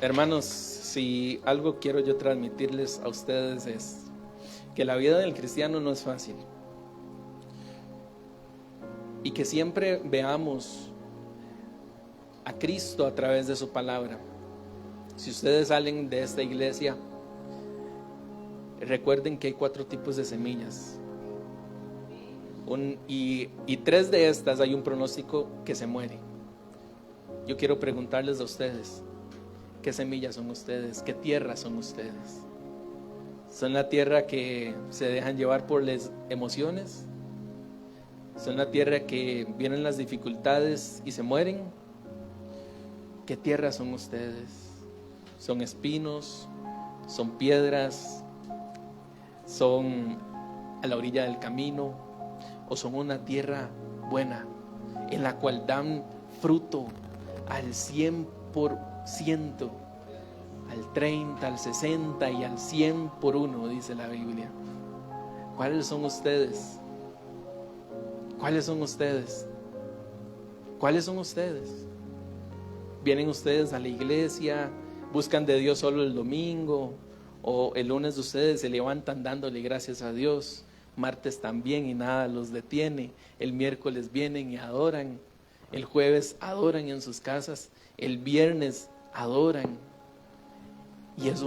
A: Hermanos, si algo quiero yo transmitirles a ustedes es que la vida del cristiano no es fácil. Y que siempre veamos a Cristo a través de su palabra. Si ustedes salen de esta iglesia, recuerden que hay 4 tipos de semillas. Y 3 de estas hay un pronóstico que se muere. Yo quiero preguntarles a ustedes, ¿qué semillas son ustedes? ¿Qué tierra son ustedes? ¿Son la tierra que se dejan llevar por las emociones? ¿Son la tierra que vienen las dificultades y se mueren? ¿Qué tierra son ustedes? ¿Son espinos? ¿Son piedras? ¿Son a la orilla del camino? ¿O son una tierra buena en la cual dan fruto al 100%, al 30, al 60 y al 100 por uno, dice la Biblia? ¿Cuáles son ustedes? ¿Cuáles son ustedes? ¿Cuáles son ustedes? ¿Vienen ustedes a la iglesia? ¿Buscan de Dios solo el domingo? ¿O el lunes ustedes se levantan dándole gracias a Dios? Martes también y nada los detiene. El miércoles vienen y adoran. El jueves adoran en sus casas. El viernes adoran. Y es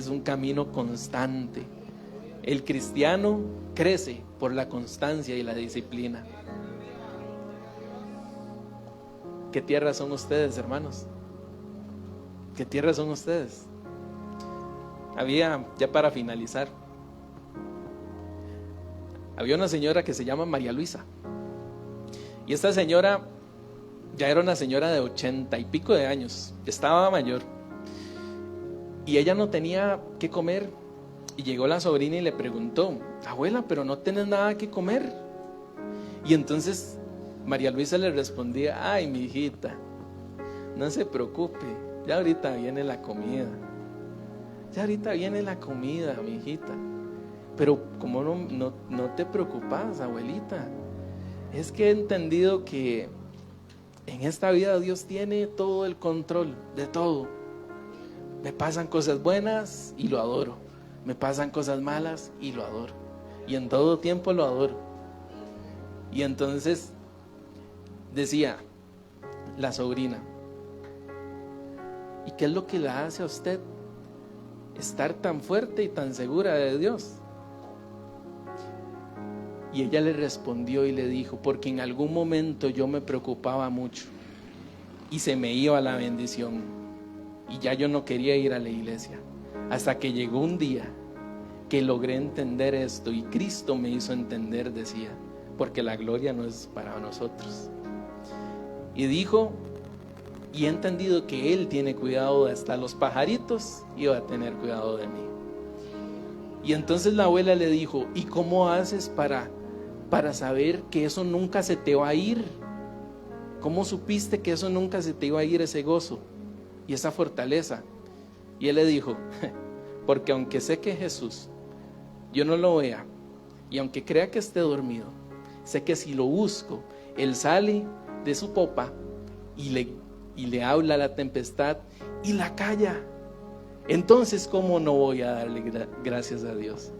A: un camino constante. El cristiano crece por la constancia y la disciplina. ¿Qué tierra son ustedes, hermanos? ¿Qué tierra son ustedes? Ya para finalizar, había una señora que se llama María Luisa. Y esta señora ya era una señora de 80 y pico de años. Estaba mayor. Y ella no tenía qué comer. Y llegó la sobrina y le preguntó: abuela, pero no tienes nada que comer. Y entonces María Luisa le respondía: ay, mi hijita, no se preocupe, ya ahorita viene la comida. Ya ahorita viene la comida, mi hijita. Pero ¿cómo no te preocupas, abuelita? Es que he entendido que en esta vida Dios tiene todo el control de todo. Me pasan cosas buenas y lo adoro. Me pasan cosas malas y lo adoro. Y en todo tiempo lo adoro. Y entonces decía la sobrina: ¿y qué es lo que le hace a usted estar tan fuerte y tan segura de Dios? Y ella le respondió y le dijo: porque en algún momento yo me preocupaba mucho y se me iba la bendición y ya yo no quería ir a la iglesia, hasta que llegó un día que logré entender esto y Cristo me hizo entender, decía, porque la gloria no es para nosotros. Y dijo: y he entendido que Él tiene cuidado de hasta los pajaritos y va a tener cuidado de mí. Y entonces la abuela le dijo: ¿y cómo haces para saber que eso nunca se te va a ir? ¿Cómo supiste que eso nunca se te iba a ir, ese gozo y esa fortaleza? Y él le dijo: porque aunque sé que Jesús, yo no lo vea, y aunque crea que esté dormido, sé que si lo busco, Él sale de su popa y le habla a la tempestad y la calla. Entonces, ¿cómo no voy a darle gracias a Dios?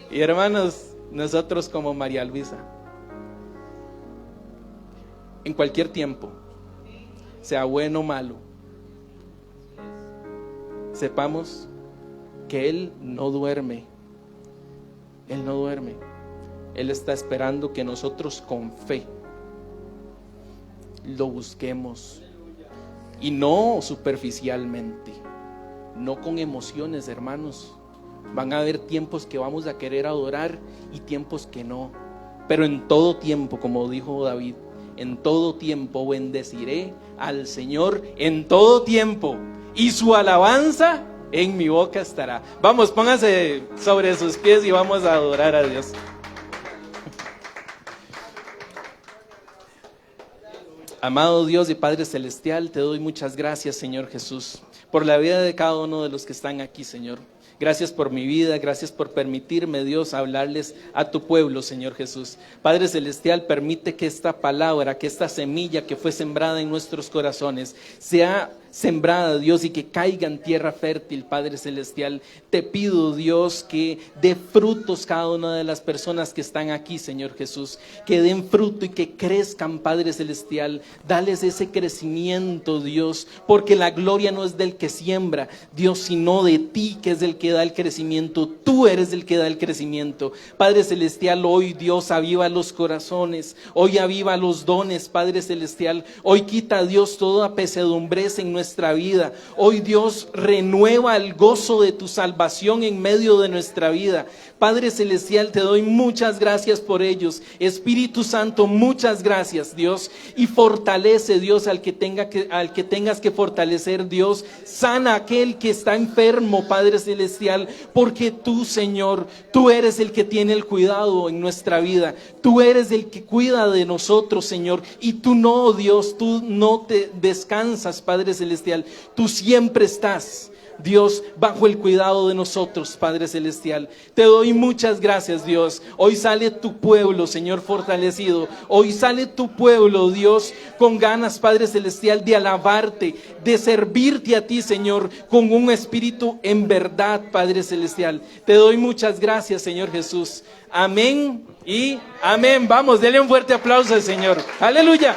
A: Y hermanos, nosotros como María Luisa, en cualquier tiempo, sea bueno o malo, sepamos que Él no duerme. Él no duerme. Él está esperando que nosotros con fe lo busquemos, y no superficialmente, no con emociones, hermanos. Van a haber tiempos que vamos a querer adorar y tiempos que no, pero en todo tiempo, como dijo David, en todo tiempo bendeciré al Señor, en todo tiempo, y su alabanza en mi boca estará. Vamos, póngase sobre sus pies y vamos a adorar a Dios. Amado Dios y Padre Celestial, te doy muchas gracias, Señor Jesús, por la vida de cada uno de los que están aquí, Señor. Gracias por mi vida, gracias por permitirme, Dios, hablarles a tu pueblo, Señor Jesús. Padre Celestial, permite que esta palabra, que esta semilla que fue sembrada en nuestros corazones sea sembrada, Dios, y que caiga en tierra fértil, Padre Celestial. Te pido, Dios, que dé frutos cada una de las personas que están aquí, Señor Jesús, que den fruto y que crezcan, Padre Celestial. Dales ese crecimiento, Dios, porque la gloria no es del que siembra, Dios, sino de ti, que es el que da el crecimiento. Tú eres el que da el crecimiento. Padre Celestial, hoy, Dios, aviva los corazones, hoy aviva los dones, Padre Celestial. Hoy quita, Dios, toda pesadumbrez en nuestra vida. Hoy, Dios, renueva el gozo de tu salvación en medio de nuestra vida. Padre Celestial, te doy muchas gracias por ellos. Espíritu Santo, muchas gracias, Dios. Y fortalece, Dios, al que tengas que fortalecer, Dios. Sana a aquel que está enfermo, Padre Celestial, porque tú, Señor, tú eres el que tiene el cuidado en nuestra vida. Tú eres el que cuida de nosotros, Señor. Y tú no, Dios, tú no te descansas, Padre Celestial. Tú siempre estás, Dios, bajo el cuidado de nosotros, Padre Celestial. Te doy muchas gracias, Dios. Hoy sale tu pueblo, Señor, fortalecido. Hoy sale tu pueblo, Dios, con ganas, Padre Celestial, de alabarte, de servirte a ti, Señor, con un espíritu en verdad, Padre Celestial. Te doy muchas gracias, Señor Jesús. Amén y amén. Vamos, denle un fuerte aplauso al Señor. Aleluya.